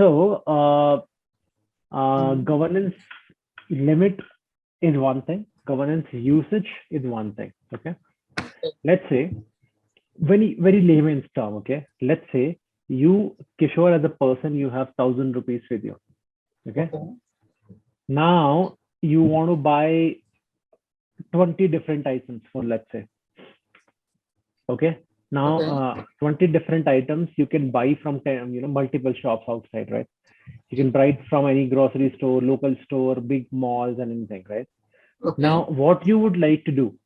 So governance limit is one thing, governance usage is one thing. Okay, let's say very layman's term. Okay, let's say you, Kishore, as a person, you have 1,000 rupees with you. Okay, now you want to buy 20 different items for, let's say. Okay, now 20 different items you can buy from 10, multiple shops outside, right? You can buy it from any grocery store, local store, big malls, and anything, right? Now what you would like to do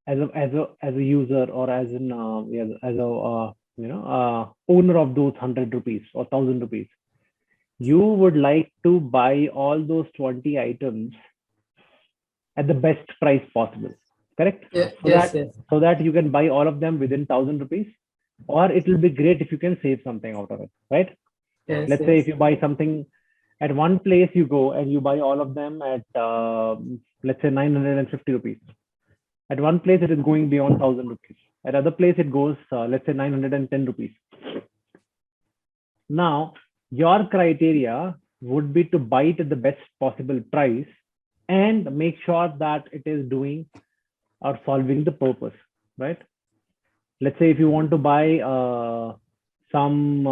as a user, or as an as a owner of those 100 rupees or 1,000 rupees, you would like to buy all those 20 items at the best price possible, correct? So that you can buy all of them within 1,000 rupees, or it will be great if you can save something out of it, right? Let's say if you buy something at one place, you go and you buy all of them at let's say 950 rupees. At one place it is going beyond 1,000 rupees. At other place it goes let's say 910 rupees. Now your criteria would be to buy it at the best possible price and make sure that it is doing or solving the purpose, right? Let's say if you want to buy some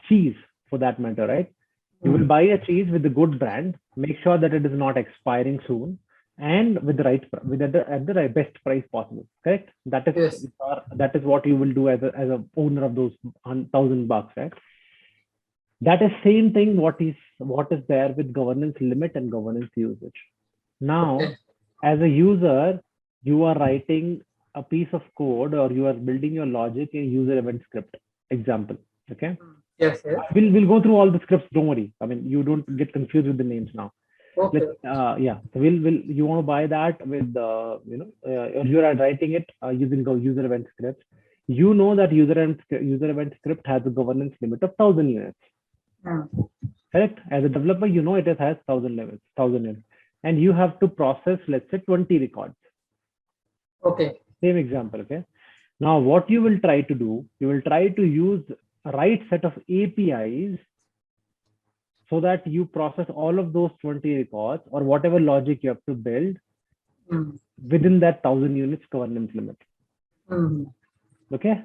cheese, for that matter, right? You will buy a cheese with a good brand, make sure that it is not expiring soon, and with the right, at the right best price possible, correct? That is what you will do as a owner of those 1,000 bucks, right? That is same thing what is there with governance limit and governance usage. Now as a user, you are writing a piece of code, or you are building your logic in user event script example. Okay, we'll go through all the scripts, don't worry. I mean, you don't get confused with the names now. So you want to buy that with you are writing it using user event scripts. You know that user event script has a governance limit of 1,000 units. Correct? As a developer, you know it has 1,000 units, and you have to process, let's say, 20 records. Same example. Okay, now what you will try to do, you will try to use a right set of APIs so that you process all of those 20 records, or whatever logic you have to build within that 1,000 units governance limit. Okay,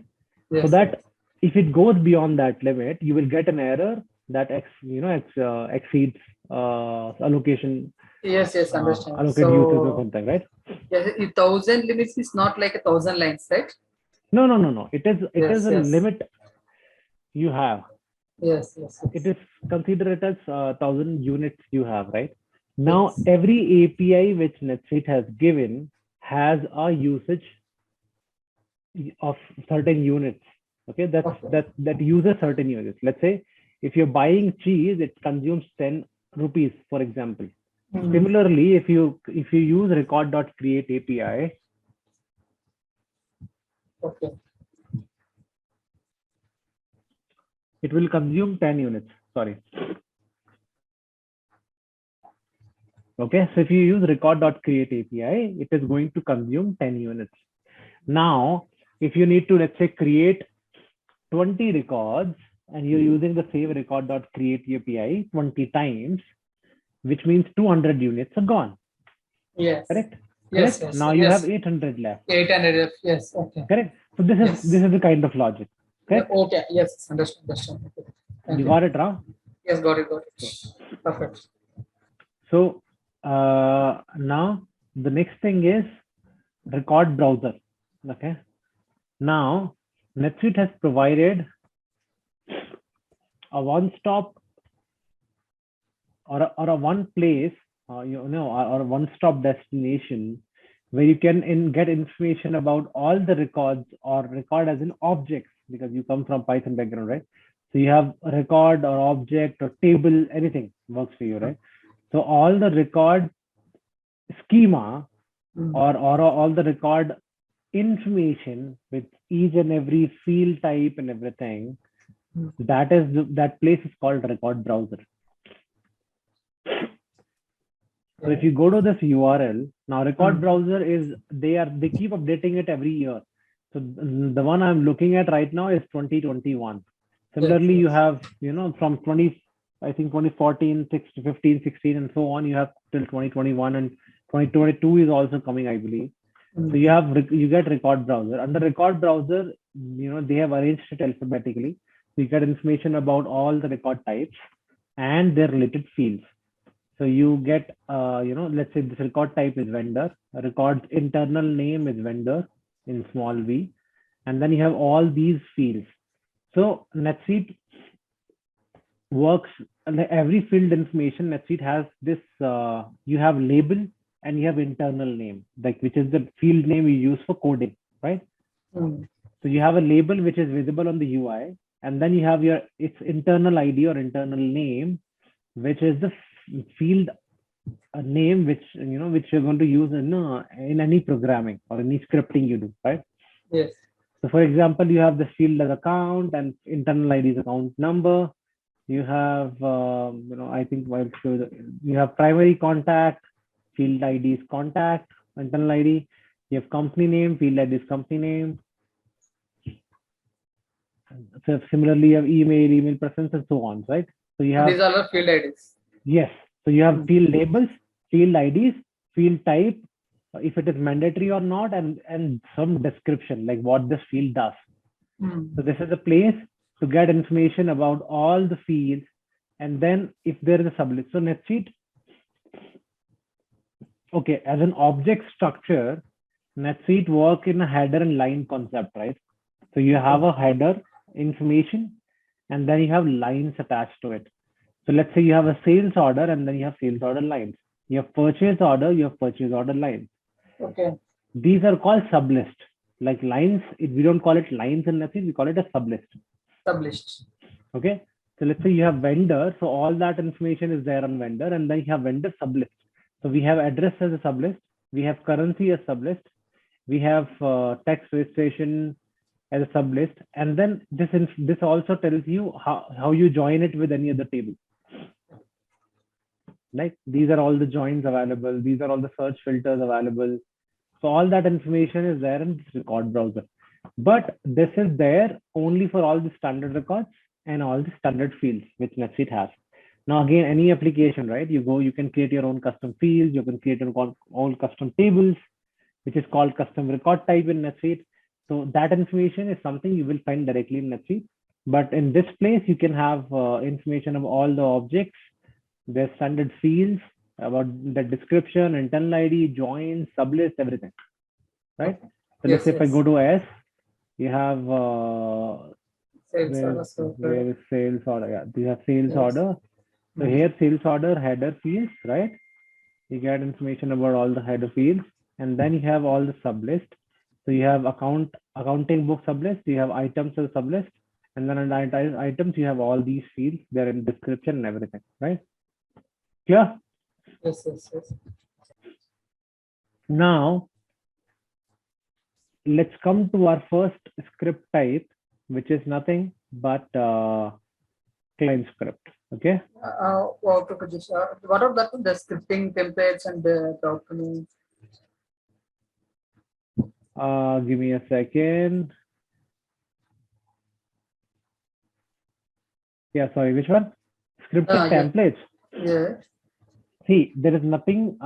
so that if it goes beyond that limit, you will get an error that exceeds allocation. Understand. Allocate users or something, right? 1,000 limits is not like 1,000 lines, right? No. It is a limit you have. It is considered as 1,000 units you have, right? Now every API which Netsuite has given has a usage of certain units. Okay, that uses certain units. Let's say if you're buying cheese, it consumes 10 rupees, for example. Similarly, if you use record.create API, it will consume 10 units. Sorry. Okay, so if you use record.create API, it is going to consume 10 units. Now, if you need to, let's say, create 20 records, and you're using the same record.create API 20 times, which means 200 units are gone. Correct? Yes. Now you have 800 left. 800. Yes. Okay. Correct. So this is the kind of logic. Correct? Okay. Yes. Understand. You got it, Ram? Yes, got it. Perfect. So now the next thing is record browser. Okay. Now Netsuite has provided a one-stop or a one place, or a one-stop destination where you can get information about all the records, or record as in objects, because you come from Python background, right? So you have a record or object or table, anything works for you, right? So all the record schema or all the record information with each and every field type and everything, that place is called record browser. So if you go to this URL, now record browser is, they keep updating it every year. So the one I'm looking at right now is 2021. Similarly, you yes. have, from 2014, 15, 16, and so on, you have till 2021, and 2022 is also coming, I believe. So Mm. you get record browser. Under record browser, they have arranged it alphabetically. So you get information about all the record types and their related fields. So you get, let's say this record type is vendor, a record's internal name is vendor in small v, and then you have all these fields. So NetSuite works, every field information. NetSuite has this, you have label and you have internal name, like which is the field name you use for coding, right? Mm. So you have a label which is visible on the UI, and then you have its internal ID or internal name, which is the field name which you're going to use in any programming or any scripting you do, right? Yes. So for example, you have the field as account and internal ID is account number. You have, I think you have primary contact, field ID is contact, internal ID. You have company name, field ID is company name. So similarly, you have email preference, and so on, right? So you have, These are the field IDs. yes. So you have Mm. field labels, field IDs, field type, if it is mandatory or not, and some description like what this field does. Mm. So this is a place to get information about all the fields, and then if there is a sublist. So NetSuite, okay, as an object structure, NetSuite work in a header and line concept, right? So you have Okay. a header information, and then you have lines attached to it. So let's say you have a sales order, and then you have sales order lines. You have purchase order, you have purchase order lines. Okay. These are called sublist. Like lines, we don't call it lines in NetSuite, we call it a sublist. Sublist. Okay. So let's say you have vendor. So all that information is there on vendor, and then you have vendor sublist. So we have address as a sublist. We have currency as sublist. We have tax registration as a sublist. And then this also tells you how you join it with any other table. Like these are all the joins available. These are all the search filters available. So all that information is there in this record browser. But this is there only for all the standard records and all the standard fields which NetSuite has. Now again, any application, right? You can create your own custom fields. You can create your own custom tables, which is called custom record type in NetSuite. So that information is something you will find directly in NetSuite. But in this place, you can have information of all the objects, their standard fields, about the description, internal ID, joins, sublist, everything, right? Okay. So let's Yes, say if I yes. go to S, you have Sales order where sorted. is sales order? Yeah, you have sales Yes. order. So Mm. here sales order header fields, right? You get information about all the header fields, and then you have all the sublist. So you have accounting book sublist, you have items as sublist, and then under items you have all these fields. They're in description and everything, right? Clear? Yes, yes, yes. Now let's come to our first script type, which is nothing but client script. Okay. Okay, Prajesh. What are that? The scripting templates and the document. Give me a second. Yeah, sorry, which one? Scripting Yeah. templates. Yeah. See, there is nothing,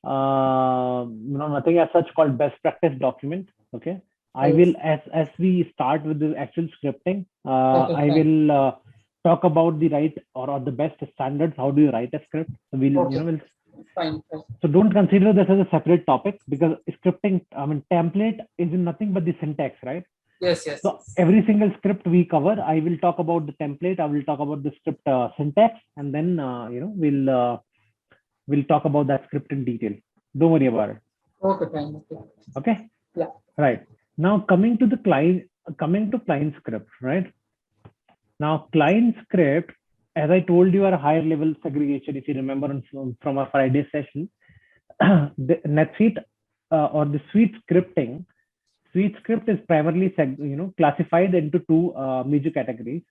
nothing as such called best practice document. Okay. I will, Yes. as we start with the actual scripting, Okay, I fine. will talk about the right or the best standards. How do you write a script? So Okay. Fine. Fine. so don't consider this as a separate topic, because scripting, I mean, template is nothing but the syntax, right? Yes, yes, So yes. every single script we cover, I will talk about the template. I will talk about the script syntax, and then we'll talk about that script in detail. Don't worry about it. Okay, fine. Okay. Okay. Yeah. Right. Now coming to client script, right? Now client script, as I told you, are a higher level segregation. If you remember from our Friday session, the NetSuite or the suite scripting, suite script is primarily classified into two major categories.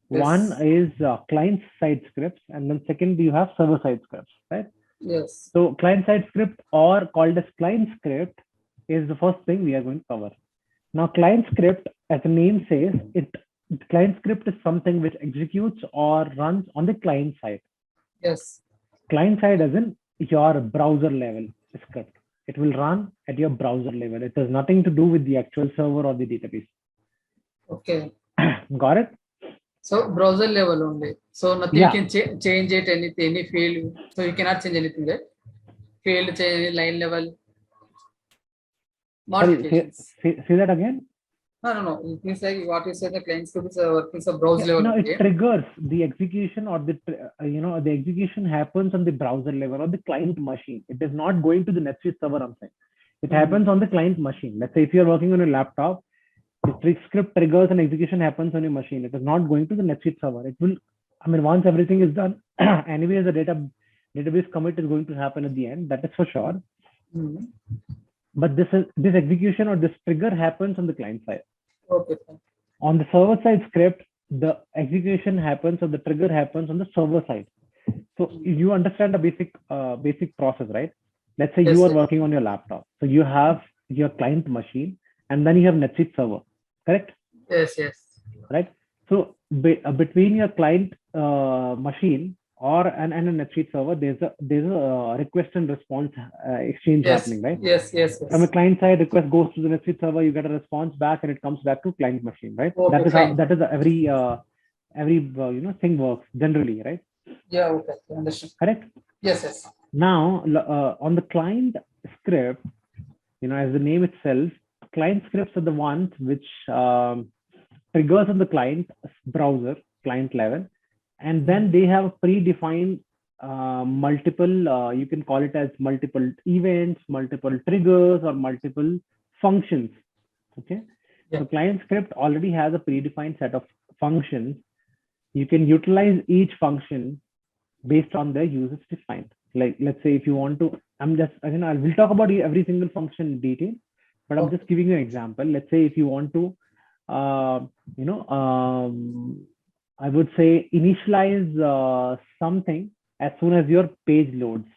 One Yes. is client side scripts, and then second you have server side scripts, right? Yes. So client side script, or called as client script, is the first thing we are going to cover. Now client script, as the name says, it the client script is something which executes or runs on the client side. Yes. Client side as in your browser level script. It will run at your browser level. It has nothing to do with the actual server or the database. Okay. Got it? So browser level only. So nothing you Yeah. can change it, any field. So you cannot change anything, right? Field change, line level, Sorry, modifications. say that again. No. It means like what you said, the client script is working so browser Yeah, level no, it only. triggers the execution or the execution happens on the browser level or the client machine. It is not going to the NetSuite server. I'm saying it happens on the client machine. Let's say if you're working on a laptop, the script triggers and execution happens on your machine. It is not going to the NetSuite server. It will, I mean, once everything is done, anyway, the database commit is going to happen at the end. That is for sure. Mm-hmm. But this execution or this trigger happens on the client side. Okay. On the server side script, the execution happens or the trigger happens on the server side. So you understand the basic process, right? Let's say you Yes, are yes. working on your laptop. So you have your client machine and then you have NetSuite server, correct? Yes, yes. Right? So between your client machine or and a NetSuite server, there's a request and response exchange Yes, happening, right? yes, yes, From a yes. client side, request goes to the NetSuite server, you get a response back, and it comes back to client machine, right? Okay, That is how fine. every thing works generally, right? Yeah, okay. Understand. Correct. Yes, yes. Now on the client script, as the name itself, client scripts are the ones which triggers on the client browser client level, and then they have predefined multiple. You can call it as multiple events, multiple triggers, or multiple functions. Okay. Yeah. So client script already has a predefined set of functions. You can utilize each function based on the users defined. Like, let's say if you want to, I'm just, again, I will talk about every single function in detail, but I'm Okay. just giving you an example. Let's say if you want to, uh, you know, I would say initialize something as soon as your page loads.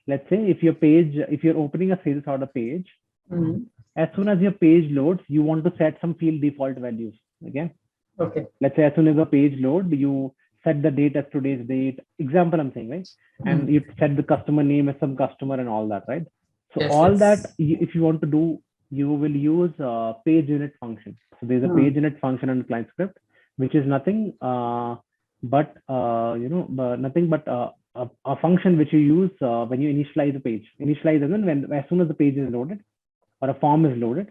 Let's say if you're opening a sales order page, Mm-hmm. as soon as your page loads, you want to set some field default values. Okay. Okay. Let's say as soon as the page load, you set the date as today's date. Example, I'm saying, right? And Mm. you set the customer name as some customer and all that, right? So Yes, all that, yes. if you want to do, you will use page unit function. So there's a Mm. page unit function in client script, which is nothing but nothing but a function which you use when you initialize a page. Initialize as soon as the page is loaded or a form is loaded,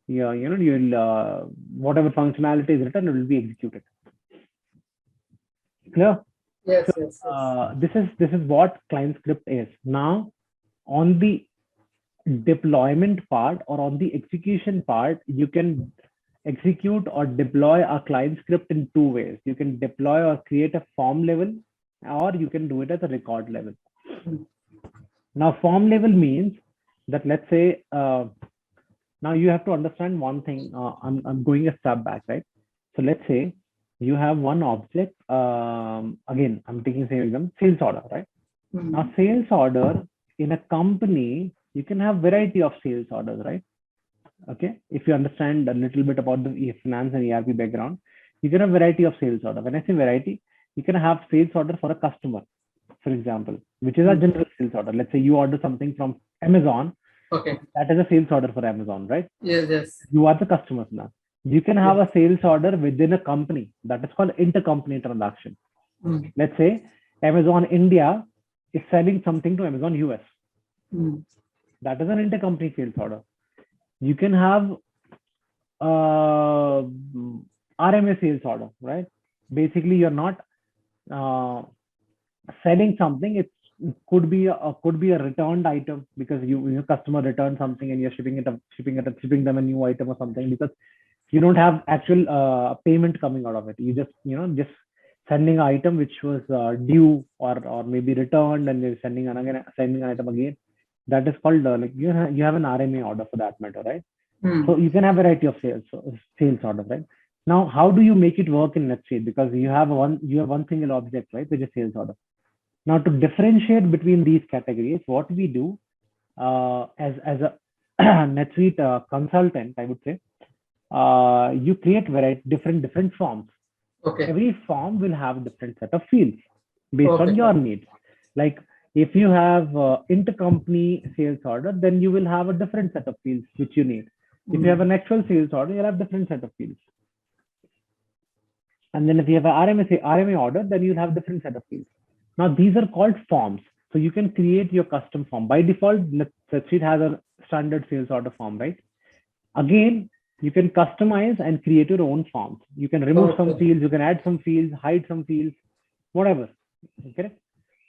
you'll whatever functionality is written, it will be executed. Clear? So Yes, yes, yes. this is what client script is. Now on the deployment part or on the execution part, you can execute or deploy a client script in two ways. You can deploy or create a form level, or you can do it at a record level. Mm. Now form level means that, let's say, now you have to understand one thing. I'm going a step back, right? So let's say you have one object. Again, I'm taking sales order, right? Now Mm. sales order in a company, you can have variety of sales orders, right? Okay. If you understand a little bit about the finance and ERP background, you can have variety of sales order. When I say variety, you can have sales order for a customer, for example, which is a Mm. general sales order. Let's say you order something from Amazon, Okay. that is a sales order for Amazon, right? Yes, yes. You are the customers now. You can have Yes. a sales order within a company, that is called intercompany transaction. Mm. Let's say Amazon India is selling something to Amazon US. Mm. That is an intercompany sales order. You can have RMA sales order, right? Basically, you're not uh, selling something. It could be a returned item because your customer returned something and you're shipping them a new item or something, because you don't have actual payment coming out of it. You just sending an item which was due or maybe returned, and you're sending an item again. That is called like you have an RMA order for that matter, right? So Mm. you can have a variety of sales orders, right? Now, how do you make it work in NetSuite? Because you have one single object, right, which is sales order. Now, to differentiate between these categories, what we do as a NetSuite consultant, I would say, you create different forms. Okay. Every form will have different set of fields based on Okay. your needs. Like if you have intercompany sales order, then you will have a different set of fields which you need. If you have an actual sales order, you'll have different set of fields. And then if you have an RMA order, then you'll have different set of fields. Now these are called forms. So you can create your custom form. By default, Netsuite has a standard sales order form, right? Again, you can customize and create your own forms. You can remove some fields, you can add some fields, hide some fields, whatever. Okay.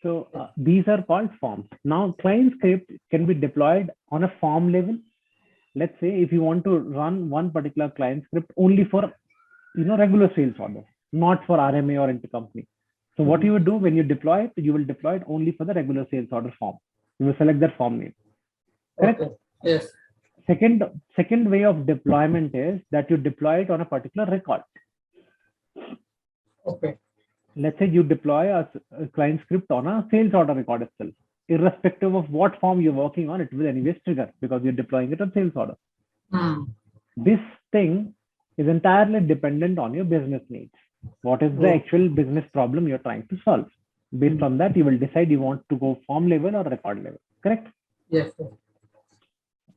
So these are called forms. Now client script can be deployed on a form level. Let's say if you want to run one particular client script only for regular sales order, not for RMA or intercompany. So what you would do when you deploy it, you will deploy it only for the regular sales order form. You will select that form name. Correct? Okay. Yes. Second way of deployment is that you deploy it on a particular record. Okay. Let's say you deploy a client script on a sales order record itself. Irrespective of what form you're working on, it will anyways trigger because you're deploying it on sales order. This thing is entirely dependent on your business needs. What is the actual business problem you're trying to solve? Based on that, you will decide you want to go form level or record level. Correct? Yes.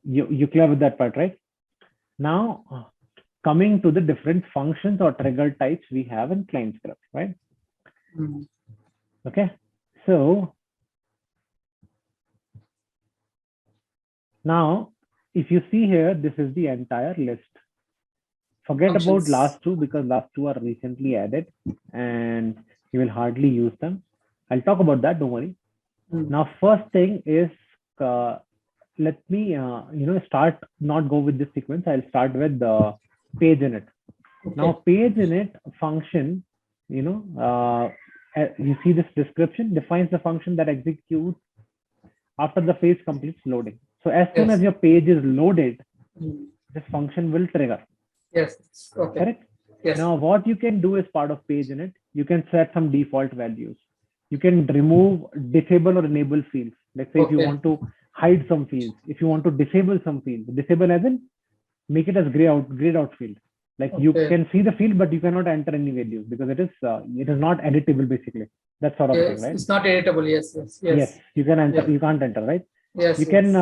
You clear with that part, right? Now, coming to the different functions or trigger types we have in client script, right? Okay. So now, if you see here, this is the entire list. Forget about last two because last two are recently added and you will hardly use them. I'll talk about that, don't worry. Now, first thing is, let me, start, not go with this sequence. I'll start with the page init. Okay. Now, page init function, you see this description, defines the function that executes after the page completes loading. So as soon as your page is loaded, this function will trigger. Yes. Okay. Correct? Yes. Now, what you can do as part of page init, you can set some default values. You can remove, disable or enable fields. Let's say if you want to hide some fields, if you want to disable some fields, disable as in make it as grayed out field. Like you can see the field, but you cannot enter any values because it is not editable basically. That sort of thing, right? It's not editable. Yes. You can enter. You can't enter, right? Yes. You can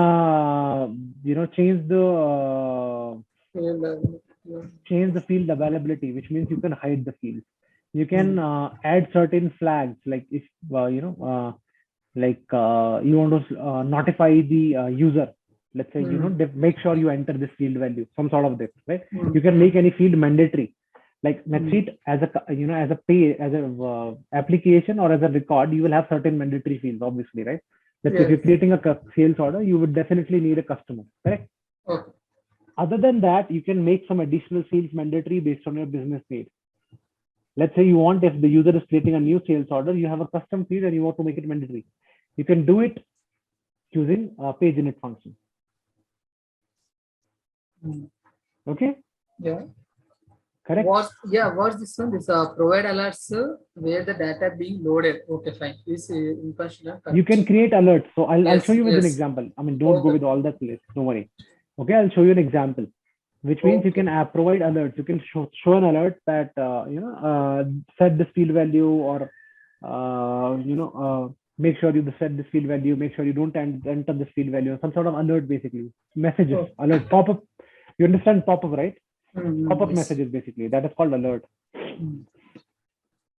change the field availability, which means you can hide the field. You can add certain flags, like if you want to notify the user. Let's say make sure you enter this field value, some sort of this, right? You can make any field mandatory. Like Netsuite as a application or as a record, you will have certain mandatory fields, obviously, right? That if you're creating a sales order, you would definitely need a customer, correct? Okay. Other than that, you can make some additional fields mandatory based on your business needs. Let's say you want, if the user is creating a new sales order, you have a custom field and you want to make it mandatory. You can do it using a page init function. Okay. Yeah. Correct. What's this one? This provide alerts where the data being loaded. Okay, fine. This you can create alerts. So I'll show you with an example. I mean, don't go with all that list. Don't worry. Okay, I'll show you an example, which means you can provide alerts. You can show an alert that set this field value or make sure you set this field value. Make sure you don't enter this field value. Some sort of alert, basically messages, alert, pop up. You understand pop up, right? Pop-up messages, basically. That is called alert.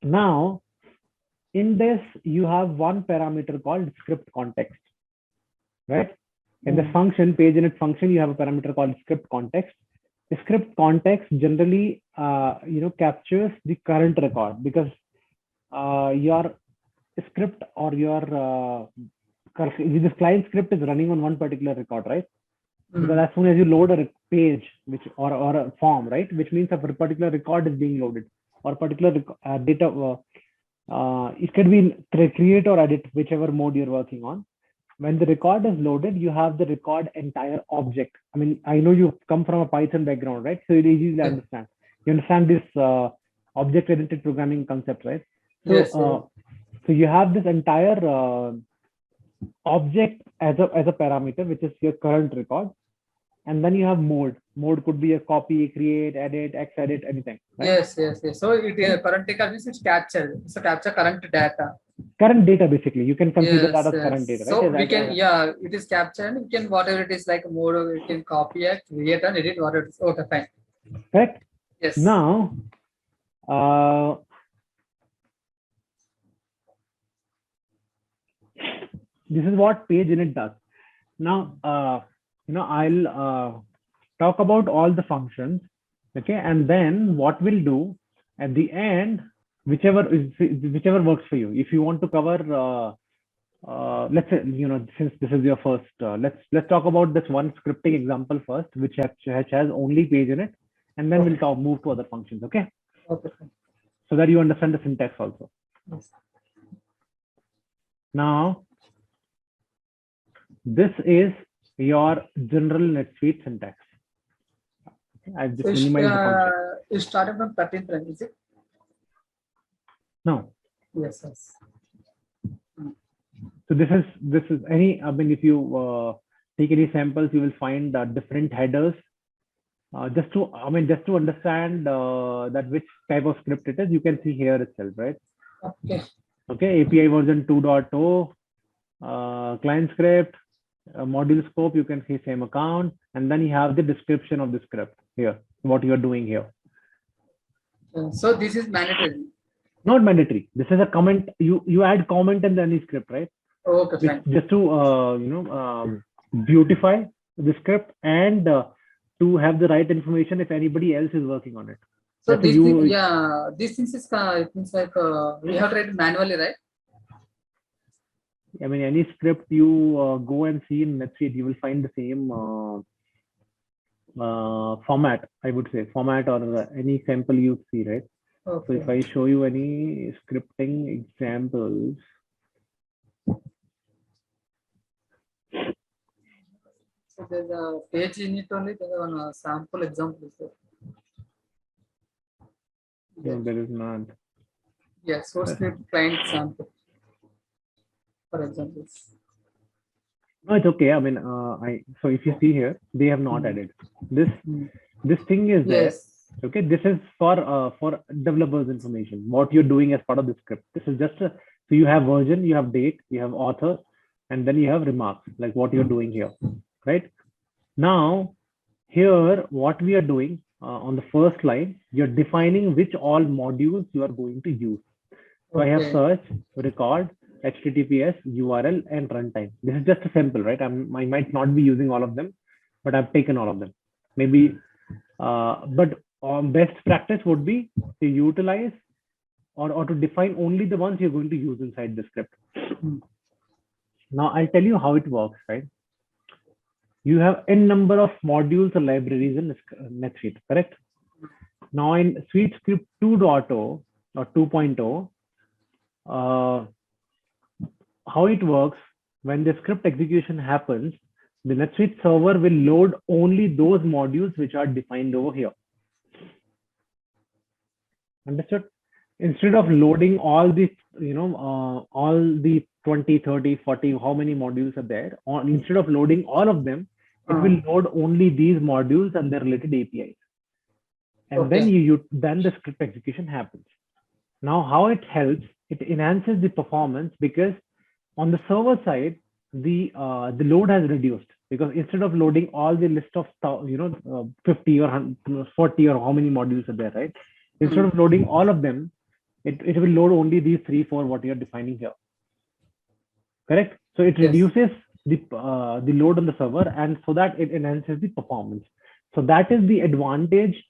Now, in this, you have one parameter called script context, right? In the function, page init function, you have a parameter called script context. The script context generally, captures the current record because your script or your this client script is running on one particular record, right? Because as soon as you load a page, or a form, right, which means a particular record is being loaded or particular data, it could be create or edit, whichever mode you're working on. When the record is loaded, you have the record entire object. I mean, I know you come from a Python background, right? So it is easy to understand. You understand this object-oriented programming concept, right? So, so you have this entire object as a parameter, which is your current record. and then you have mode. Mode could be a copy, create, edit, X edit, anything, right? Yes, yes, yes. So it current data means it's captured. So capture current data. Current data, basically. You can consider that Yes, as current data, yes. right? So we can, yeah, it is captured. We can whatever it is like mode, we can copy it, create and edit whatever it is. Okay, fine. Correct. Yes. Now, this is what page init does. Now, I'll talk about all the functions, okay, and then what we'll do at the end, whichever works for you. If you want to cover, let's say, since this is your first, let's talk about this one scripting example first, which has only page in it, and then we'll move to other functions, okay? Okay. So that you understand the syntax also. Yes. Now, this is your general NetSuite syntax. I've just minimized the function. It started from 13th run, is it? No. Yes, yes. So this is any, I mean, if you take any samples, you will find different headers. Just to understand that which type of script it is, you can see here itself, right? Okay. Okay, API version 2.0, client script, module scope, you can see same account, and then you have the description of the script here, what you are doing here. So this is mandatory. Not mandatory. This is a comment. You add comment in any script, right? Okay, fine. Just to beautify the script and to have the right information if anybody else is working on it. So this thing, yeah, this thing is it means like we have to write manually, right? I mean, any script you go and see in Netsuite, you will find the same format. I would say format or any sample you see, right? Okay. So if I show you any scripting examples. So there's a page in it only, there's one sample example. No, there is not. Yeah, source script client sample, for example. No, it's okay. I mean, so if you see here, they have not added this. This thing is there. Okay, this is for developers information. What you're doing as part of the script. This is just so you have version, you have date, you have author, and then you have remarks like what you're doing here, right? Now, here what we are doing on the first line, you're defining which all modules you are going to use. So I have search, record, HTTPS, URL, and runtime. This is just a sample, right? I might not be using all of them, but I've taken all of them. Maybe, but best practice would be to utilize or to define only the ones you're going to use inside the script. Now I'll tell you how it works, right? You have n number of modules or libraries in NetSuite, correct? Now in SuiteScript 2.0 or 2.0, how it works, when the script execution happens, the NetSuite server will load only those modules which are defined over here. Understood? Instead of loading all these, all the 20, 30, 40, how many modules are there, instead of loading all of them, it will load only these modules and their related APIs. And then then the script execution happens. Now, how it helps, it enhances the performance because on the server side, the load has reduced because instead of loading all the list of 50 or 40 or how many modules are there, right? Instead of loading all of them, it will load only these 3-4 what you're defining here. Correct? So it reduces the load on the server, and so that it enhances the performance. So that is the advantage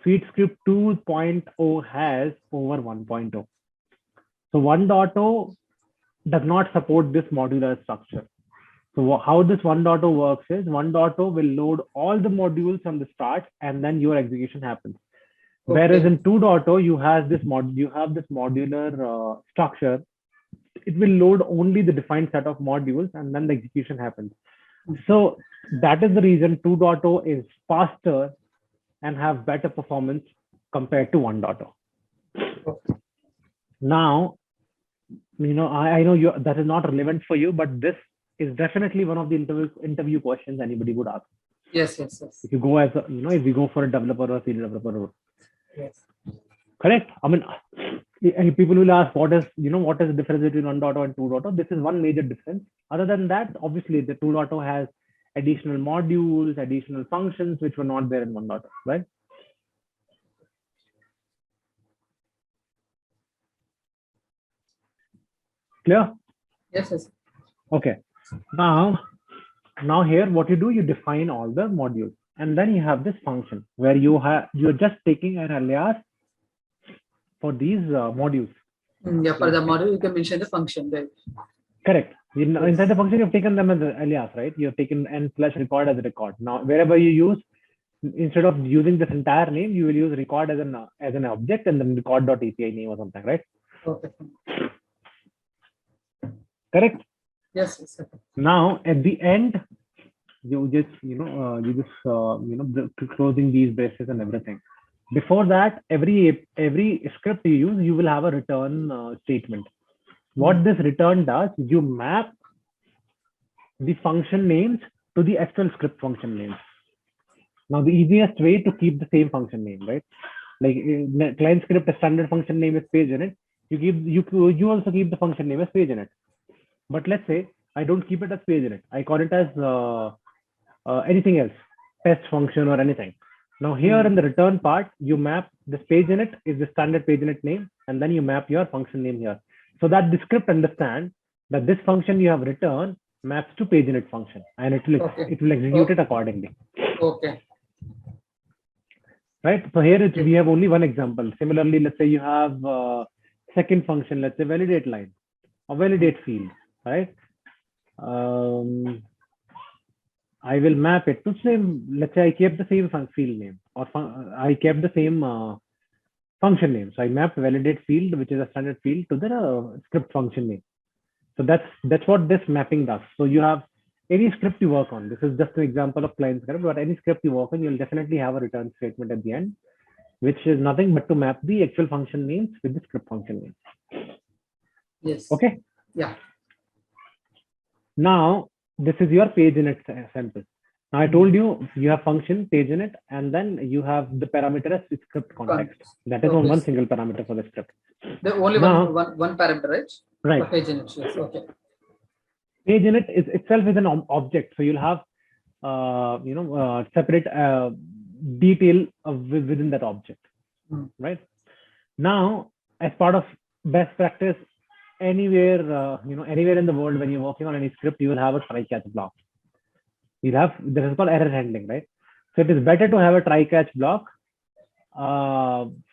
SuiteScript 2.0 has over 1.0. So 1.0 does not support this modular structure. So how this 1.0 works is 1.0 will load all the modules from the start, and then your execution happens. Whereas in 2.0 you have this modular structure. It will load only the defined set of modules, and then the execution happens. So that is the reason 2.0 is faster and have better performance compared to 1.0. Now, I know that is not relevant for you, but this is definitely one of the interview questions anybody would ask. Yes, yes, yes. If you go as a, if you go for a developer or senior developer role. Yes. Correct. I mean, and people will ask, what is the difference between 1.0 and 2.0? This is one major difference. Other than that, obviously, the 2.0 has additional modules, additional functions, which were not there in 1.0, right? Clear? Yes, yes. Okay. Now here, what you do, you define all the modules, and then you have this function where you're just taking an alias for these modules. Yeah, for the model, you can mention the function there. Correct. Yes. Inside the function, you've taken them as alias, right? You've taken n/record as a record. Now, wherever you use, instead of using this entire name, you will use record as an object and then record.api name or something, right? Okay. Correct. Yes, yes. Okay. Now, at the end, you just closing these braces and everything. Before that, every script you use, you will have a return statement. What this return does, you map the function names to the actual script function names. Now, the easiest way to keep the same function name, right? Like client script, a standard function name is page in it. You also keep the function name as page in it. But let's say I don't keep it as page in it. I call it as anything else, test function or anything. Now here in the return part, you map this page in it is the standard page in it name, and then you map your function name here. So that the script understands that this function you have returned maps to page in it function, and it will execute it accordingly. Okay. Right. So here we have only one example. Similarly, let's say you have second function, let's say validate line or validate field, right? I will map it to same. Let's say I kept the same field name, or I kept the same function name. So I mapped validate field, which is a standard field, to the script function name. So that's what this mapping does. So you have any script you work on. This is just an example of client script, but any script you work on, you'll definitely have a return statement at the end, which is nothing but to map the actual function names with the script function name. Yes. Okay. Yeah. Now, this is your page init sample. Now I told you have function page init, and then you have the parameter as script context. That is on one single parameter for the script. The only one parameter, right? Right. Page init. Yes. Okay. Page init itself is an object, so you'll have separate detail within that object, right? Now, as part of best practice, anywhere in the world, when you're working on any script, you will have a try catch block. This is called error handling, right? So it is better to have a try catch block.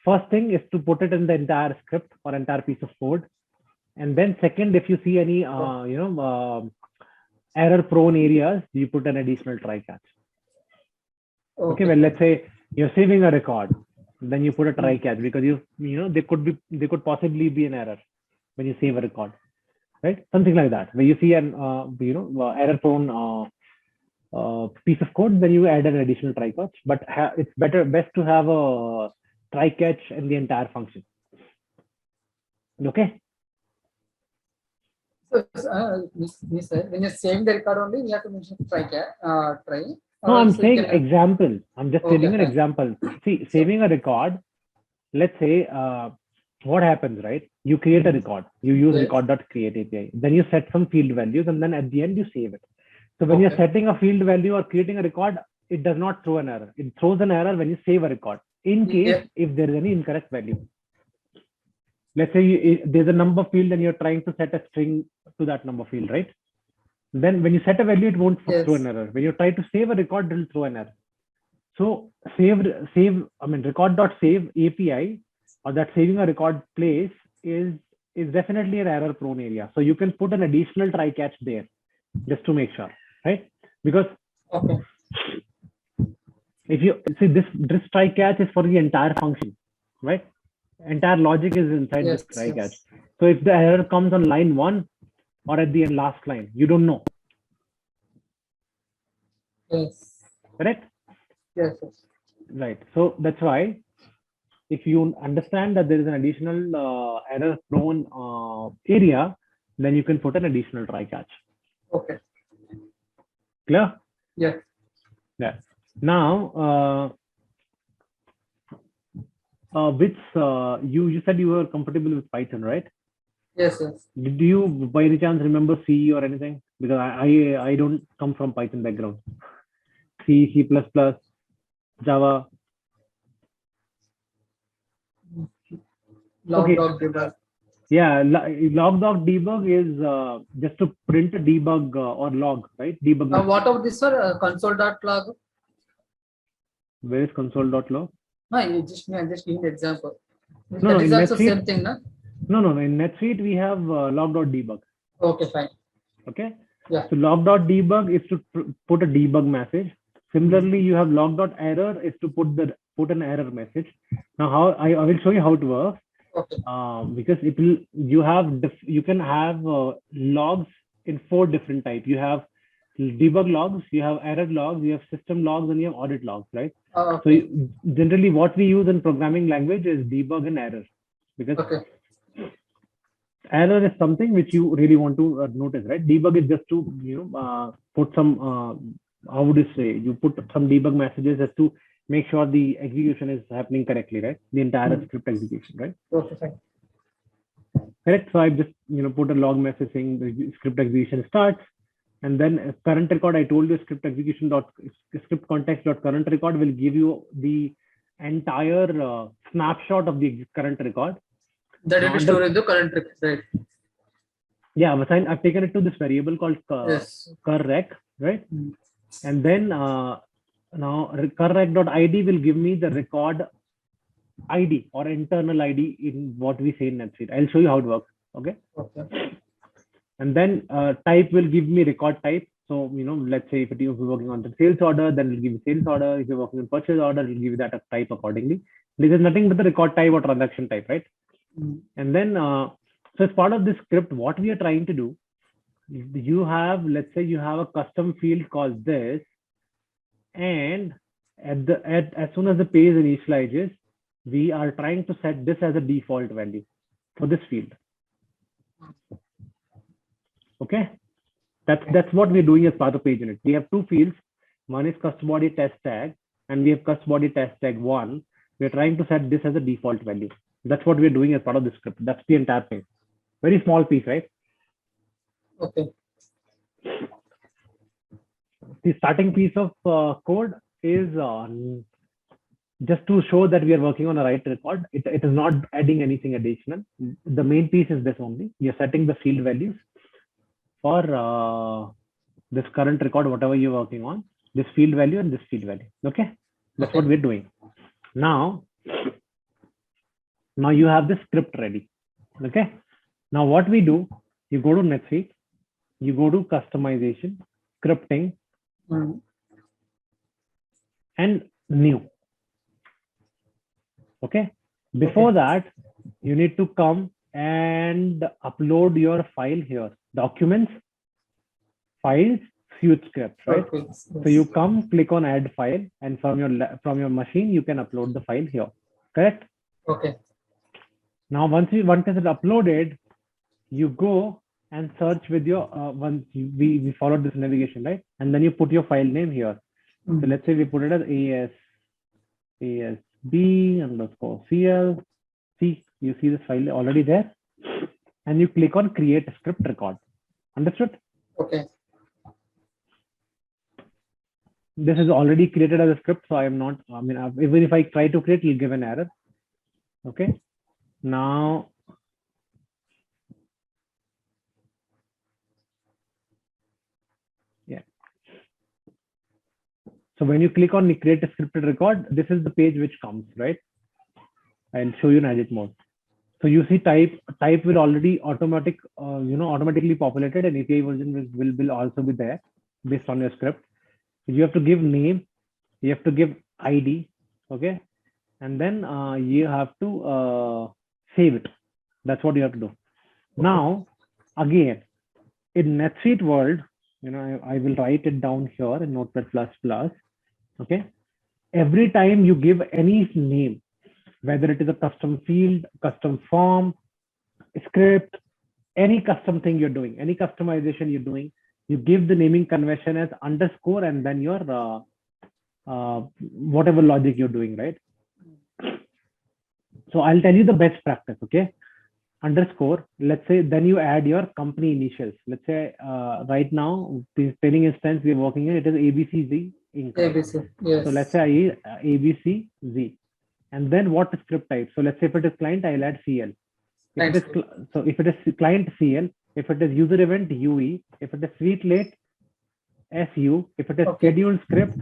First thing is to put it in the entire script or entire piece of code, and then second, if you see any error prone areas, you put an additional try catch. Okay, well, let's say you're saving a record, then you put a try catch, because there could possibly be an error when you save a record, right? Something like that, where you see an error prone piece of code, then you add an additional try catch. But it's best to have a try catch in the entire function. Okay. So, when you're saving the record only, you have to mention try. No, I'm saying example. I'm just giving an example. See, saving a record, let's say, what happens, right? You create a record. You use record.create API. Then you set some field values, and then at the end, you save it. So when you're setting a field value or creating a record, it does not throw an error. It throws an error when you save a record, in case if there is any incorrect value. Let's say there's a number field and you're trying to set a string to that number field, right? Then when you set a value, it won't throw an error. When you try to save a record, it will throw an error. So record.save API, or that saving a record place, is definitely an error prone area. So you can put an additional try catch there just to make sure, right? Because if you see this try catch is for the entire function, right? Entire logic is inside this try catch. So if the error comes on line 1 or at the end last line, you don't know. Yes. Correct? Yes. Right. So that's why, if you understand that there is an additional error prone area, then you can put an additional try catch. Okay. Clear? Yeah. Yeah. Now, which you said you were comfortable with Python, right? Yes, yes. Did you by any chance remember C or anything? Because I don't come from Python background. C, C++, Java. Log Okay, dog debug. yeah, log debug is just to print a debug or log, right? Debug message. What about this, sir? Console.log. Where is console.log? No, you just I'm just giving an example. No, That no, is in also NetSuite, same thing, no? no. In NetSuite we have log.debug. Okay, fine. Okay, Yeah. so log.debug is to put a debug message. Similarly, Mhm. you have log.error is to put an error message. Now, how I will show you how it works. Okay. Because it will you can have logs in 4 different types. You have debug logs, you have error logs, you have system logs, and you have audit logs, right? So Okay. generally, what we use in programming language is debug and error, because Okay. error is something which you really want to notice, right? Debug is just to put some how would you say, you put some debug messages just to make sure the execution is happening correctly, right? The entire Hmm. script execution, right? Okay, fine. Correct. So I just put a log message saying the script execution starts, and then current record. I told you script context dot current record will give you the entire snapshot of the current record. That will Now be under, stored in the current record, right? yeah, I've taken it to this variable called Yes. currec, right? Hmm. And then now currec.id will give me the record ID or internal ID in what we say in NetSuite. I'll show you how it works. Okay. Okay. And then type will give me record type. So, let's say if you're working on the sales order, then it'll give you sales order. If you're working on purchase order, it'll give you that type accordingly. This is nothing but the record type or transaction type, right? Hmm. And then, so as part of this script, what we are trying to do, let's say you have a custom field called this, and as soon as the page initializes, we are trying to set this as a default value for this field. Okay. That's what we're doing as part of page init. We have 2 fields. One is custom body test tag, and we have custom body test tag 1. We're trying to set this as a default value. That's what we're doing as part of the script. That's the entire thing. Very small piece, right? Okay. The starting piece of code is just to show that we are working on a right record. It is not adding anything additional. The main piece is this only. You're setting the field values for this current record, whatever you're working on, this field value and this field value. Okay, that's what Okay. we're doing. Now you have the script ready. Okay, now what we do, you go to NetSuite, you go to customization, scripting, Hmm. and new. Okay, before Okay. that, you need to come and upload your file here. Documents, files, Suite scripts, right? Okay. So you Yes. come, click on add file, and from your machine, you can upload the file here. Correct? Okay. Now, once it's uploaded, you go and search with your we followed this navigation, right? And then you put your file name here. So Hmm. let's say we put it as asb_cl. See, you see this file already there, and you click on create script record. Understood? Okay. This is already created as a script, so I am not. I mean, even if I try to create, it'll give an error. Okay. Now, yeah. So when you click on create a scripted record, this is the page which comes, right? I'll show you in edit mode. So you see type will already automatically populated, and API version will also be there based on your script. So you have to give name, you have to give ID, okay, and then you have to save it. That's what you have to do. Okay. Now, again, in NetSuite world, I will write it down here in Notepad++. Okay, every time you give any name, whether it is a custom field, custom form, script, any custom thing you're doing, any customization you're doing, you give the naming convention as underscore and then your whatever logic you're doing, right? So I'll tell you the best practice, okay? Underscore, let's say, then you add your company initials. Let's say right now, this training instance we're working in, it is ABCZ Inc., right? ABC. Yes. So let's say I ABCZ. And then what script type? So let's say if it is client, I'll add CL. If it is so if it is client CL, if it is user event UE, if it is suite late SU, if it is scheduled script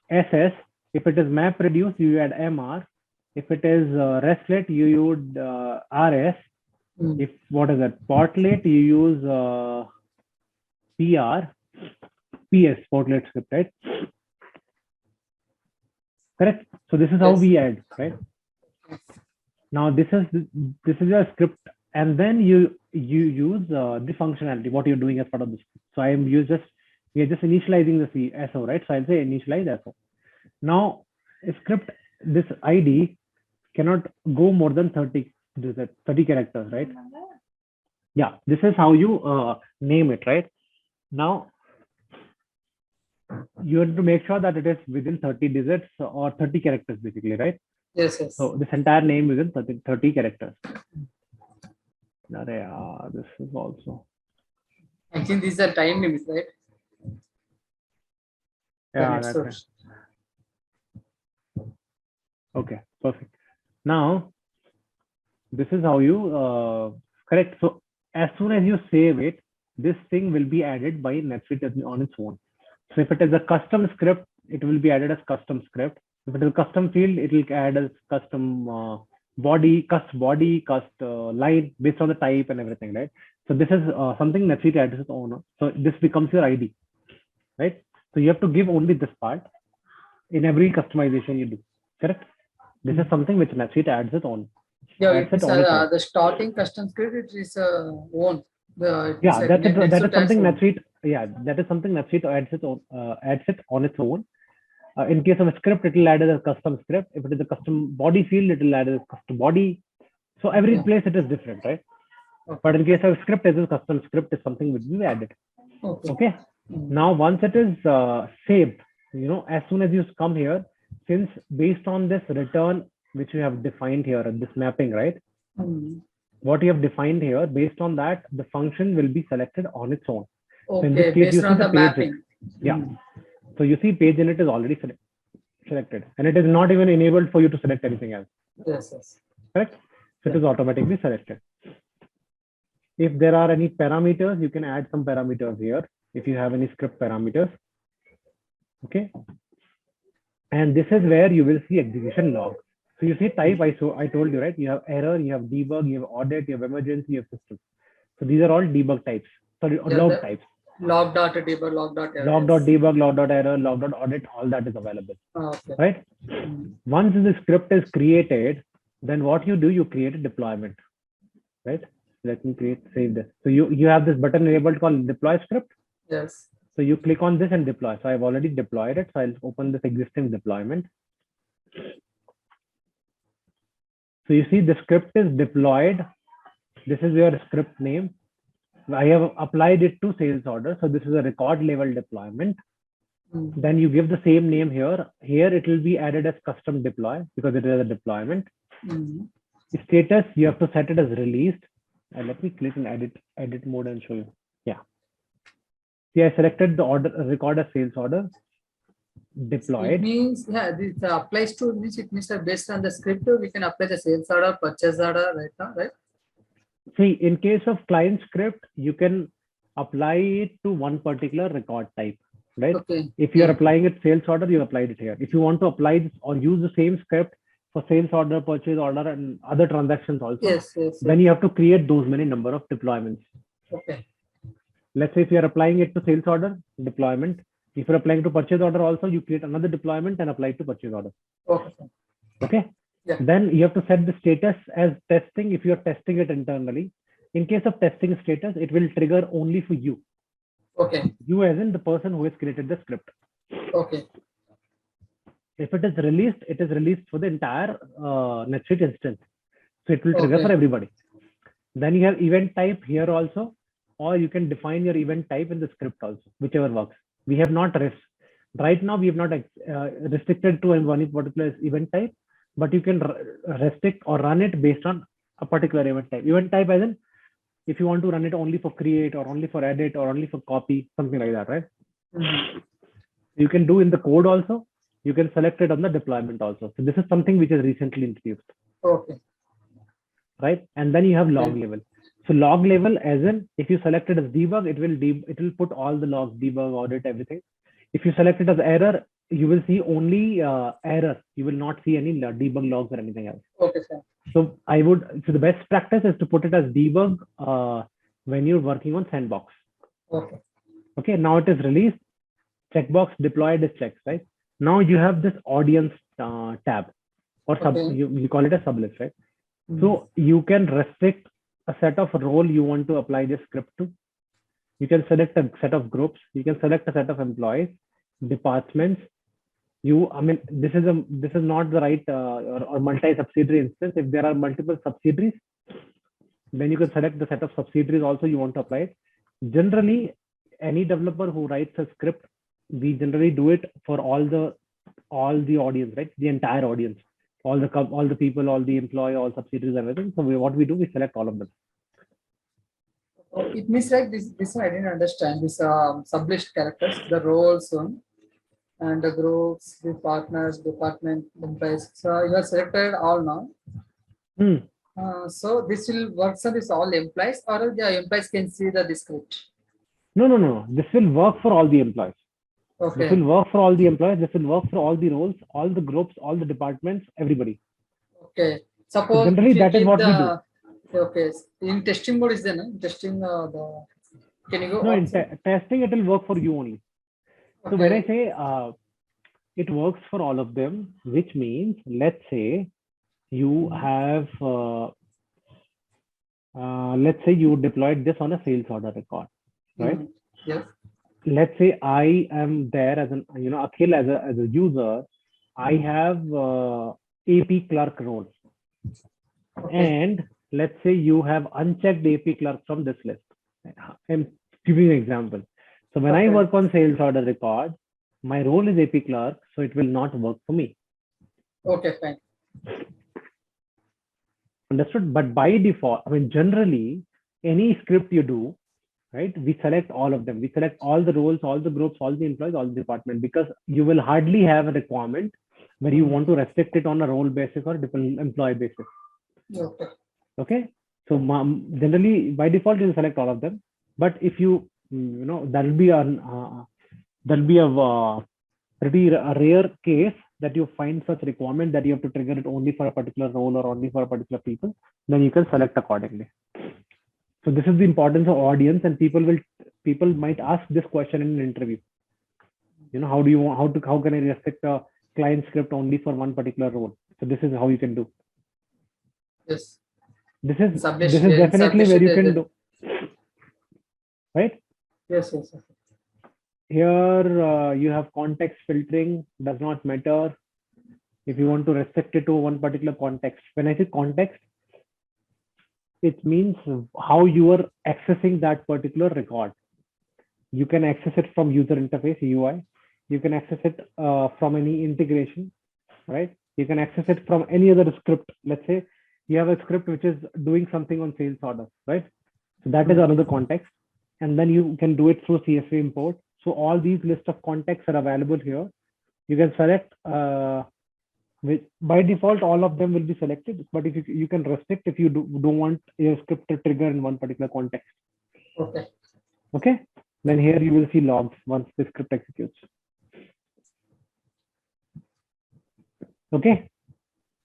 SS, if it is map reduce, you add MR. If it is restlet, you use RS. If what is that portlet, you use PR, PS portlet script, right? Correct. So this is how we add, right? Now this is a script, and then you use the functionality what you're doing as part of this. So I am we are just initializing the SO, right? So I'll say initialize SO. Now a script, this ID cannot go more than 30 characters, right? Yeah, this is how you name it, right? Now you have to make sure that it is within 30 digits or 30 characters, basically, right? Yes, yes. So this entire name within 30 characters. This is also. I think these are time limits, right? Yeah, that's right. Okay, perfect. Now, this is how you correct. So as soon as you save it, this thing will be added by Netsuite on its own. So if it is a custom script, it will be added as custom script. If it is a custom field, it will add as custom body, line based on the type and everything, right? So this is something Netsuite adds its own. So this becomes your ID, right? So you have to give only this part in every customization you do, correct? This is something which Netsuite adds its own. Yeah, it's the starting custom script, it is own. That is something Netsuite. Yeah, that is something Netsuite adds it on its own. In case of a script, it will add as a custom script. If it is a custom body field, it will add as a custom body. So every place it is different, right? But in case of a script, as a custom script is something which we added. Okay. Now once it is saved, as soon as you come here, since based on this return which you have defined here, this mapping, right? What you have defined here, based on that, the function will be selected on its own. Okay, so in this case, based on the mapping. Yeah. So you see page init is already selected, and it is not even enabled for you to select anything else. Yes, yes. Correct? So it is automatically selected. If there are any parameters, you can add some parameters here. If you have any script parameters. Okay. And this is where you will see execution log. So you see type, I told you, right? You have error, you have debug, you have audit, you have emergency, you have system. So these are all debug types. Sorry, log types. Log.debug, log.error. Log.debug, log.error, log.audit, all that is available. Right? Once the script is created, then what you do, you create a deployment. Right? Let me save this. So you have this button enabled called deploy script. Yes. So you click on this and deploy. So I've already deployed it. So I'll open this existing deployment. So you see the script is deployed. This is your script name. I have applied it to sales order. So this is a record level deployment. Then you give the same name here. Here it will be added as custom deploy because it is a deployment. Status, you have to set it as released. Let me click in edit mode and show you. Yeah. See, I selected the order, record as sales order. Deployed. It means, yeah, this applies to, it means that based on the script, we can apply the sales order, purchase order right now, right? See, in case of client script, you can apply it to one particular record type, right? Okay. If you are applying it sales order, you applied it here. If you want to apply this or use the same script for sales order, purchase order, and other transactions also, then you have to create those many number of deployments. Okay. Let's say if you are applying it to sales order, deployment. If you're applying to purchase order also, you create another deployment and apply it to purchase order. Okay. Okay. Yeah. Then you have to set the status as testing if you're testing it internally. In case of testing status, it will trigger only for you. Okay. You as in the person who has created the script. Okay. If it is released for the entire Netsuite instance. So it will trigger for everybody. Then you have event type here also, or you can define your event type in the script also, whichever works. We have not right now we have not restricted to one particular event type, but you can restrict or run it based on a particular event type. Event type as in if you want to run it only for create or only for edit or only for copy, something like that, right? You can do in the code also. You can select it on the deployment also. So this is something which is recently introduced. Okay. Right? And then you have log level. So log level, as in if you select it as debug, it will put all the logs, debug, audit, everything. If you select it as error, you will see only error. You will not see any debug logs or anything else. Okay, sir. So the best practice is to put it as debug when you're working on sandbox. Okay. Okay, now it is released. Checkbox deployed is checked, right? Now you have this audience tab or you call it a sublist, right? So you can restrict a set of role you want to apply this script to. You can select a set of groups. You can select a set of employees, departments. This is not the right or multi-subsidiary instance. If there are multiple subsidiaries, then you can select the set of subsidiaries also you want to apply it. Generally, any developer who writes a script, we generally do it for all the audience, right? The entire audience, all the people, all the employee, all subsidiaries, everything. So what we do, we select all of them. It means like this I didn't understand this sublist characters, the roles one and the groups, the partners, department, employees. So you have selected all now. So this will work on this all employees, or the employees can see the script? No. This will work for all the employees. Okay. This will work for all the employees. This will work for all the roles, all the groups, all the departments, everybody. Okay. Suppose so generally that is what we do. Okay. In testing mode is there, no? Testing can you go? No, in testing it will work for you only. Okay. So when I say it works for all of them, which means let's say you have let's say you deployed this on a sales order record, right? Yes. Let's say I am there as an Akhil as a user. I have AP clerk role. Okay. And let's say you have unchecked AP clerk from this list. I'm giving you an example. So when I work on sales order record, my role is AP clerk, so it will not work for me. Okay, fine. Understood? But by default, generally, any script you do, right, we select all of them. We select all the roles, all the groups, all the employees, all the department, because you will hardly have a requirement where you want to restrict it on a role basis or employee basis. Okay. Okay. So generally, by default, you select all of them. But if that'll be a pretty rare case that you find such requirement that you have to trigger it only for a particular role or only for a particular people, then you can select accordingly. So this is the importance of audience, and people might ask this question in an interview. How can I restrict a client script only for one particular role? So this is how you can do. Yes. This is definitely where you can do. Right? Yes. Here you have context filtering, does not matter if you want to restrict it to one particular context. When I say context, it means how you are accessing that particular record. You can access it from user interface, UI. You can access it from any integration, right? You can access it from any other script. Let's say you have a script which is doing something on sales order, right? So that is another context. And then you can do it through CSV import. So all these list of contexts are available here. You can select by default, all of them will be selected, but if you can restrict if you don't want your script to trigger in one particular context. Okay. Then here you will see logs once the script executes. Okay.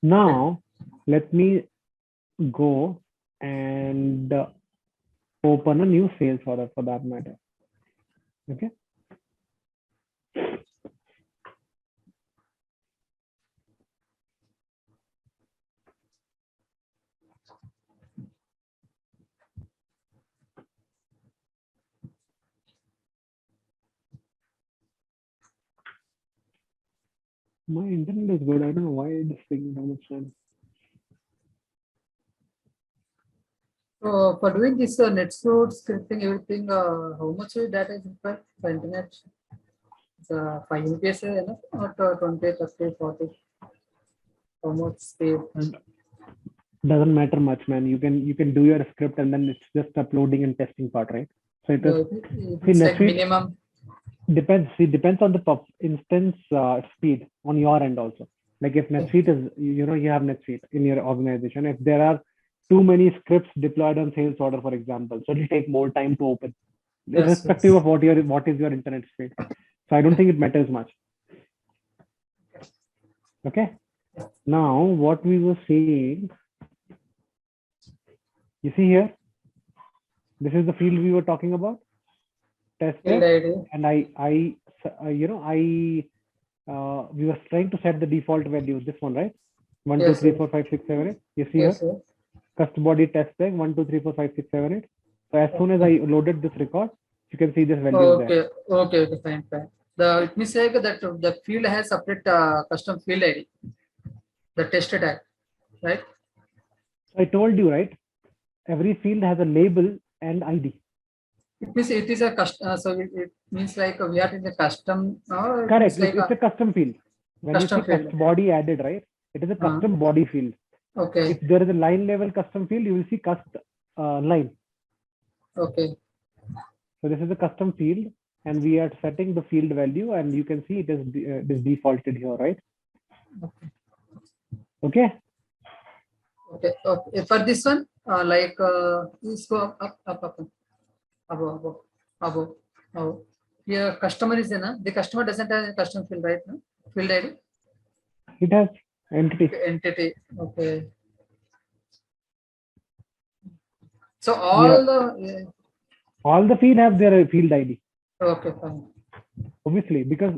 Now let me go and open a new sales order for that matter. Okay. My internet is good. I don't know why it is taking so much time. So for doing this Netsuite scripting, everything, how much data is required for internet? So 5 UPS enough, or 20, 30, 40. How much speed? Doesn't matter much, man. You can do your script and then it's just uploading and testing part, right? So it is, see, It's like Netsuite minimum. depends on the instance speed on your end also. Like if NetSuite is, you have NetSuite in your organization. If there are too many scripts deployed on sales order, for example, so it'll take more time to open, Yes, irrespective yes. of what is your internet speed. So I don't think it matters much. Okay. Now what we were saying, you see here, this is the field we were talking about, test Field it, ID. and we were trying to set the default value. This one, right? 1, 2, Yes, 3, yes. 4, 5, 6, 7, 8. You see here, Yes, yes. custom body test tag 1, 2, 3, 4, 5, 6, 7, 8. So as soon as I loaded this record, you can see this value is there. Okay, okay, fine, fine. It means like that the field has separate custom field ID, the test tag, right? So I told you, right? Every field has a label and ID. It means it is a custom. So it means like we are in the custom. It Correct. means like It's a custom field. When you see custom field. custom body added, right? It is a custom body field. Okay, If there is a line level custom field, you will see line. okay, So this is a custom field, and we are setting the field value, and you can see it is defaulted here, right? Okay. okay, okay. For this one, please go up, above, above, above. Here, customer is there. The customer doesn't have a custom field, right? No? Field ID, It has entity. entity. Okay. So Yeah. all All the field have their field ID. okay, fine. Obviously, because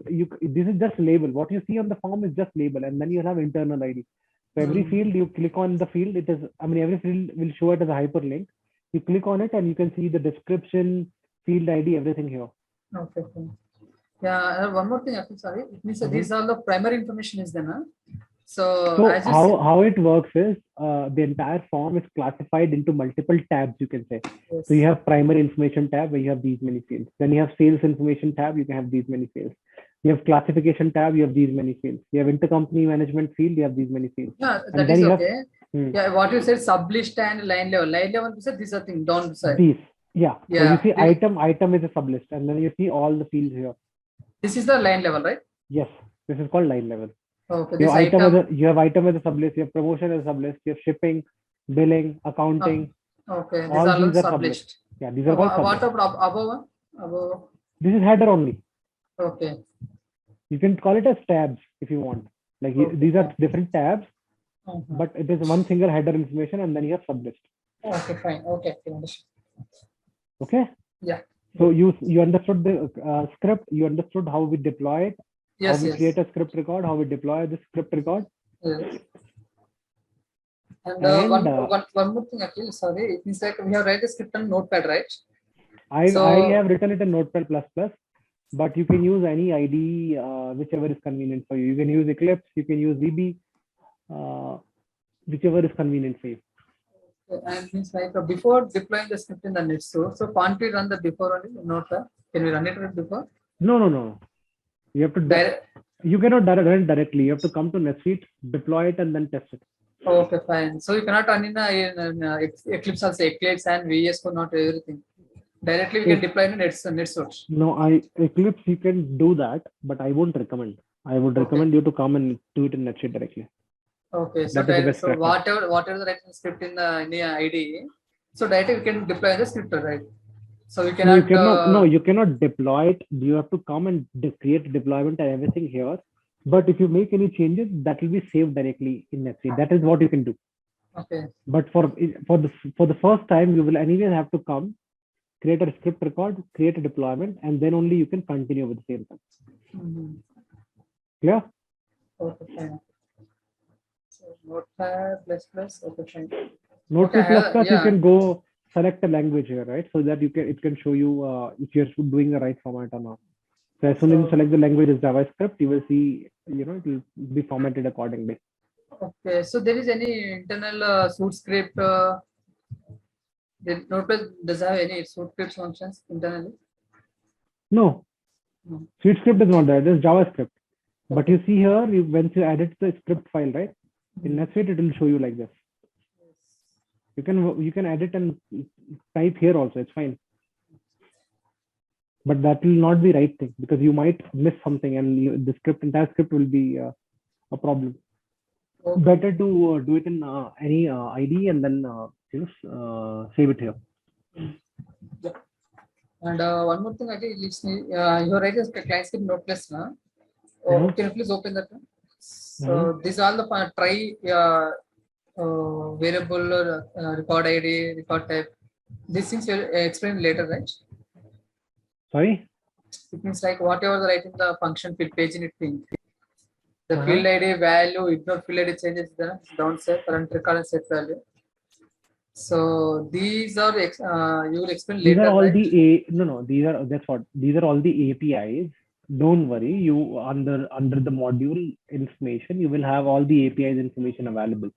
this is just label. What you see on the form is just label, and then you have internal ID. So every field you click on the field, every field will show it as a hyperlink. You click on it and you can see the description, field ID, everything here. Okay, fine. Yeah, I have one more thing. Actually, sorry. It means that these are the primary information is there, huh? So as you how it works is the entire form is classified into multiple tabs, you can say. yes. So you have primary information tab where you have these many fields. Then you have sales information tab, you can have these many fields. You have classification tab, you have these many fields. You have intercompany management field, you have these many fields. Yeah, And that then is you okay. have Yeah, what you said, sublist and line level. Line level, you said these are things down beside. these. Yeah. So Yeah. you see item is a sublist, and then you see all the fields here. This is the line level, right? Yes, this is called line level. Okay. You This have item as a sublist, you have promotion as a sublist, you have shipping, billing, accounting. Okay. These All are these are sublist. sublist. Yeah, these are called What sublist. about above one? Above. This is header only. Okay. You can call it as tabs if you want. Like these are different tabs, but it is one single header information, and then you have sublist. Okay, fine. Okay. Okay. Yeah. So you understood the script. You understood how we deploy it. Yes. How we create a script record. How we deploy the script record. Yes. And, one more thing, actually, sorry. It means like we have write a script on Notepad, right? I have written it in Notepad++, but you can use any ID, whichever is convenient for you. You can use Eclipse, you can use VB, whichever is convenient for you. And means like before deploying the script in the Netsuite, so can't we run the before only in Notepad? Can we run it before? No. You have to you cannot run it directly. You have to come to Netsuite, deploy it, and then test it. Okay, fine. So you cannot run in Eclipse also, Eclipse and VS Code, not everything. Directly we can deploy in Netsuite. No, Eclipse you can do that, but I won't recommend. I would recommend you to come and do it in Netsuite directly. Okay, so whatever the writing script in the ID, so directly we can deploy the script, right? So we cannot. You cannot deploy it. You have to come and create deployment and everything here. But if you make any changes, that will be saved directly in Netsuite. That is what you can do. Okay. But for the first time, you will anyway have to come, create a script record, create a deployment, and then only you can continue with the same thing. Clear? Okay, fine. So Notepad++. Okay, fine. Notepad++, you can go select a language here, right? So that it can show you if you're doing the right format or not. So as soon as you select the language as JavaScript, you will see, it will be formatted accordingly. Okay, so there is any internal suite script? The Notepad does have any suite script functions internally? No. Suite script is not there. There's JavaScript. But you see here, once you edit the script file, right? In Netsuite, it will show you like this. You can edit and type here also. It's fine. But that will not be right thing because you might miss something and the entire script will be a problem. Okay. Better to do it in any ID and then save it here. Yeah. And one more thing, again, you write as client script node plus, na? Can you please open that? So these are the try variable record ID, record type. These things will explain later, right? Sorry? It means like whatever the write in the function field page in it thing. The field ID value, ignore field ID changes the downset current record and set value. So these are you will explain later. These are all right? These are all the APIs. Don't worry, you under the module information, you will have all the APIs information available.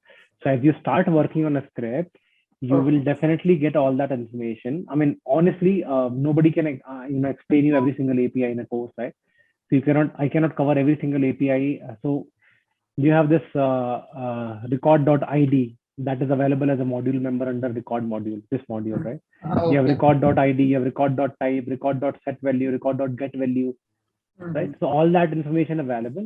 So as you start working on a script, you will definitely get all that information. I mean, honestly, nobody can explain you every single API in a course, right? So I cannot cover every single API. So you have this record.id that is available as a module member under record module, this module, right? Okay. You have record.id, you have record.type, record.setValue, record.getValue, right? So all that information available.